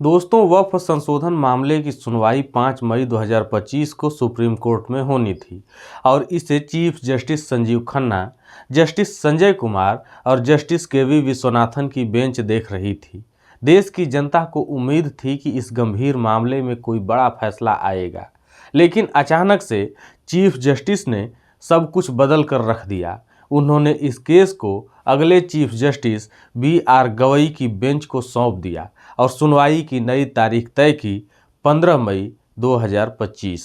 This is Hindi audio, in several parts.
दोस्तों, वक्फ संशोधन मामले की सुनवाई 5 मई 2025 को सुप्रीम कोर्ट में होनी थी और इसे chief justice Sanjeev Khanna, justice Sanjay Kumar और जस्टिस केवी विश्वनाथन की बेंच देख रही थी। देश की जनता को उम्मीद थी कि इस गंभीर मामले में कोई बड़ा फैसला आएगा, लेकिन अचानक से चीफ जस्टिस ने सब कुछ बदल कर रख दिया। उन्होंने इस केस को अगले चीफ जस्टिस BR गवई की बेंच को सौंप दिया और सुनवाई की नई तारीख तय की 15 मई 2025।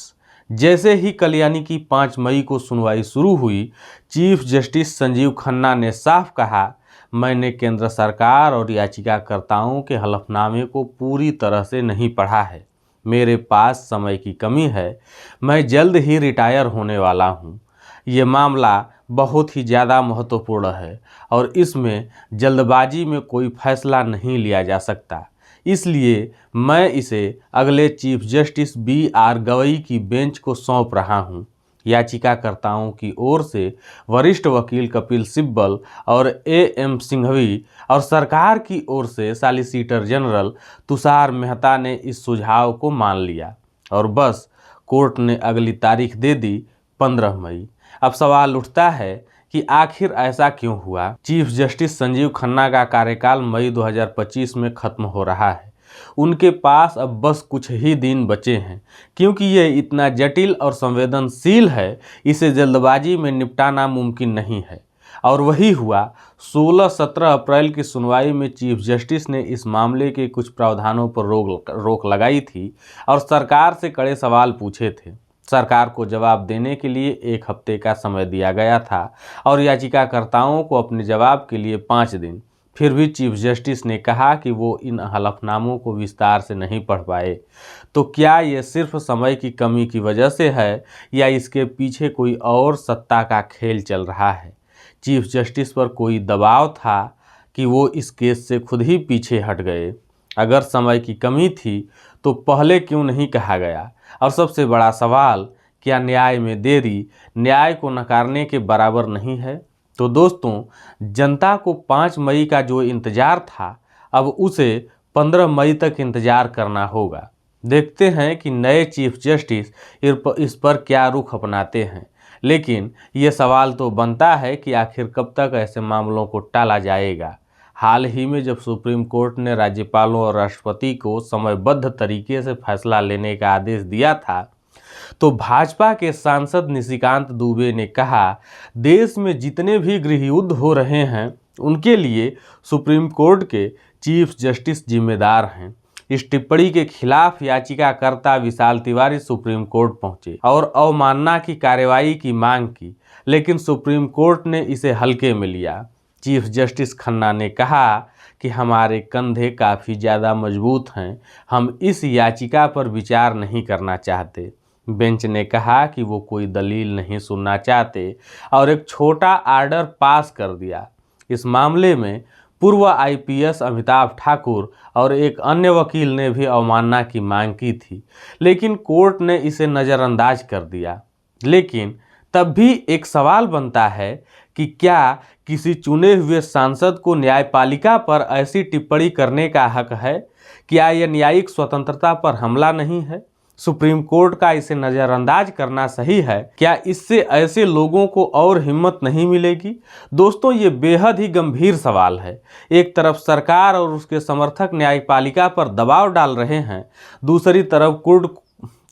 जैसे ही कल यानी कि 5 मई को सुनवाई शुरू हुई, चीफ जस्टिस संजीव खन्ना ने साफ कहा, मैंने केंद्र सरकार और याचिकाकर्ताओं के हलफनामे को पूरी तरह से नहीं पढ़ा है। मेरे पास समय की कमी है। मैं जल्द ही रिटायर होने वाला हूँ। ये मामला बहुत ही ज़्यादा महत्वपूर्ण है और इसमें जल्दबाजी में कोई फैसला नहीं लिया जा सकता। इसलिए मैं इसे अगले चीफ जस्टिस BR गवई की बेंच को सौंप रहा हूँ। याचिकाकर्ताओं की ओर से वरिष्ठ वकील कपिल सिब्बल और AM सिंघवी और सरकार की ओर से सॉलिसिटर जनरल तुषार मेहता ने इस सुझाव को मान लिया और बस कोर्ट ने अगली तारीख दे दी 15 मई। अब सवाल उठता है कि आखिर ऐसा क्यों हुआ। चीफ जस्टिस संजीव खन्ना का कार्यकाल मई 2025 में खत्म हो रहा है। उनके पास अब बस कुछ ही दिन बचे हैं, क्योंकि ये इतना जटिल और संवेदनशील है, इसे जल्दबाजी में निपटाना मुमकिन नहीं है। और वही हुआ। 16-17 अप्रैल की सुनवाई में चीफ जस्टिस ने इस मामले के कुछ प्रावधानों पर रोक लगाई थी और सरकार से कड़े सवाल पूछे थे। सरकार को जवाब देने के लिए 1 हफ्ते का समय दिया गया था और याचिकाकर्ताओं को अपने जवाब के लिए 5 दिन। फिर भी चीफ जस्टिस ने कहा कि वो इन हलफनामों को विस्तार से नहीं पढ़ पाए। तो क्या ये सिर्फ समय की कमी की वजह से है या इसके पीछे कोई और सत्ता का खेल चल रहा है? चीफ जस्टिस पर कोई दबाव था कि वो इस केस से खुद ही पीछे हट गए? अगर समय की कमी थी तो पहले क्यों नहीं कहा गया? और सबसे बड़ा सवाल, क्या न्याय में देरी न्याय को नकारने के बराबर नहीं है? तो दोस्तों, जनता को 5 मई का जो इंतज़ार था, अब उसे 15 मई तक इंतज़ार करना होगा। देखते हैं कि नए चीफ जस्टिस इस पर क्या रुख अपनाते हैं। लेकिन ये सवाल तो बनता है कि आखिर कब तक ऐसे मामलों को टाला जाएगा। हाल ही में जब सुप्रीम कोर्ट ने राज्यपालों और राष्ट्रपति को समयबद्ध तरीके से फैसला लेने का आदेश दिया था, तो भाजपा के सांसद निशिकांत दुबे ने कहा, देश में जितने भी गृह युद्ध हो रहे हैं उनके लिए सुप्रीम कोर्ट के चीफ जस्टिस जिम्मेदार हैं। इस टिप्पणी के खिलाफ याचिकाकर्ता विशाल तिवारी सुप्रीम कोर्ट पहुंचे और अवमानना की कार्रवाई की मांग की, लेकिन सुप्रीम कोर्ट ने इसे हल्के में लिया। चीफ जस्टिस खन्ना ने कहा कि हमारे कंधे काफ़ी ज़्यादा मजबूत हैं, हम इस याचिका पर विचार नहीं करना चाहते। बेंच ने कहा कि वो कोई दलील नहीं सुनना चाहते और एक छोटा आर्डर पास कर दिया। इस मामले में पूर्व IPS अमिताभ ठाकुर और एक अन्य वकील ने भी अवमानना की मांग की थी, लेकिन कोर्ट ने इसे नज़रअंदाज कर दिया। लेकिन तब भी एक सवाल बनता है कि क्या किसी चुने हुए सांसद को न्यायपालिका पर ऐसी टिप्पणी करने का हक है? क्या यह न्यायिक स्वतंत्रता पर हमला नहीं है? सुप्रीम कोर्ट का इसे नज़रअंदाज करना सही है? क्या इससे ऐसे लोगों को और हिम्मत नहीं मिलेगी? दोस्तों, ये बेहद ही गंभीर सवाल है। एक तरफ सरकार और उसके समर्थक न्यायपालिका पर दबाव डाल रहे हैं, दूसरी तरफ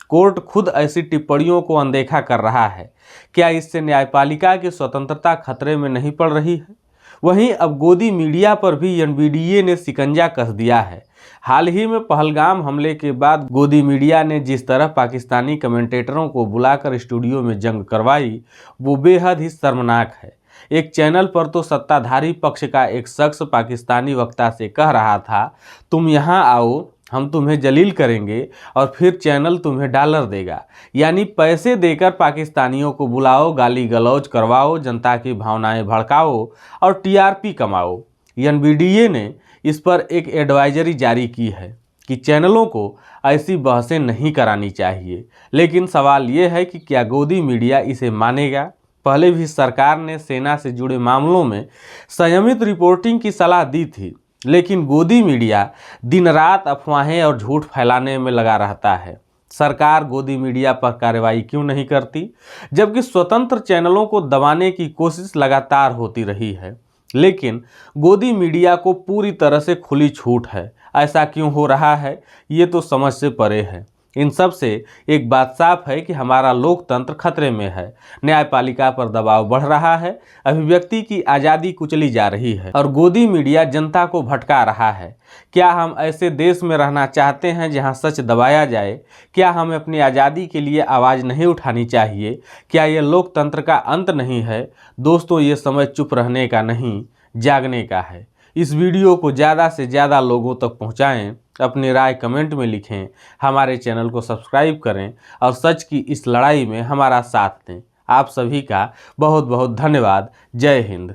कोर्ट खुद ऐसी टिप्पणियों को अनदेखा कर रहा है। क्या इससे न्यायपालिका की स्वतंत्रता खतरे में नहीं पड़ रही है? वहीं अब गोदी मीडिया पर भी NVDA ने शिकंजा कस दिया है। हाल ही में पहलगाम हमले के बाद गोदी मीडिया ने जिस तरह पाकिस्तानी कमेंटेटरों को बुलाकर स्टूडियो में जंग करवाई, वो बेहद ही शर्मनाक है। एक चैनल पर तो सत्ताधारी पक्ष का एक शख्स पाकिस्तानी वक्ता से कह रहा था, तुम यहाँ आओ, हम तुम्हें जलील करेंगे और फिर चैनल तुम्हें $, देगा। यानी पैसे देकर पाकिस्तानियों को बुलाओ, गाली गलौज करवाओ, जनता की भावनाएं भड़काओ और TRP कमाओ। NVDA ने इस पर एक एडवाइजरी जारी की है कि चैनलों को ऐसी बहसें नहीं करानी चाहिए। लेकिन सवाल ये है कि क्या गोदी मीडिया इसे मानेगा? पहले भी सरकार ने सेना से जुड़े मामलों में संयमित रिपोर्टिंग की सलाह दी थी, लेकिन गोदी मीडिया दिन रात अफवाहें और झूठ फैलाने में लगा रहता है। सरकार गोदी मीडिया पर कार्रवाई क्यों नहीं करती, जबकि स्वतंत्र चैनलों को दबाने की कोशिश लगातार होती रही है, लेकिन गोदी मीडिया को पूरी तरह से खुली छूट है। ऐसा क्यों हो रहा है, ये तो समझ से परे है। इन सब से एक बात साफ है कि हमारा लोकतंत्र खतरे में है। न्यायपालिका पर दबाव बढ़ रहा है, अभिव्यक्ति की आज़ादी कुचली जा रही है और गोदी मीडिया जनता को भटका रहा है। क्या हम ऐसे देश में रहना चाहते हैं जहां सच दबाया जाए? क्या हमें अपनी आज़ादी के लिए आवाज़ नहीं उठानी चाहिए? क्या यह लोकतंत्र का अंत नहीं है? दोस्तों, ये समय चुप रहने का नहीं, जागने का है। इस वीडियो को ज़्यादा से ज़्यादा लोगों तक पहुँचाएँ, अपनी राय कमेंट में लिखें, हमारे चैनल को सब्सक्राइब करें और सच की इस लड़ाई में हमारा साथ दें। आप सभी का बहुत बहुत धन्यवाद। जय हिंद।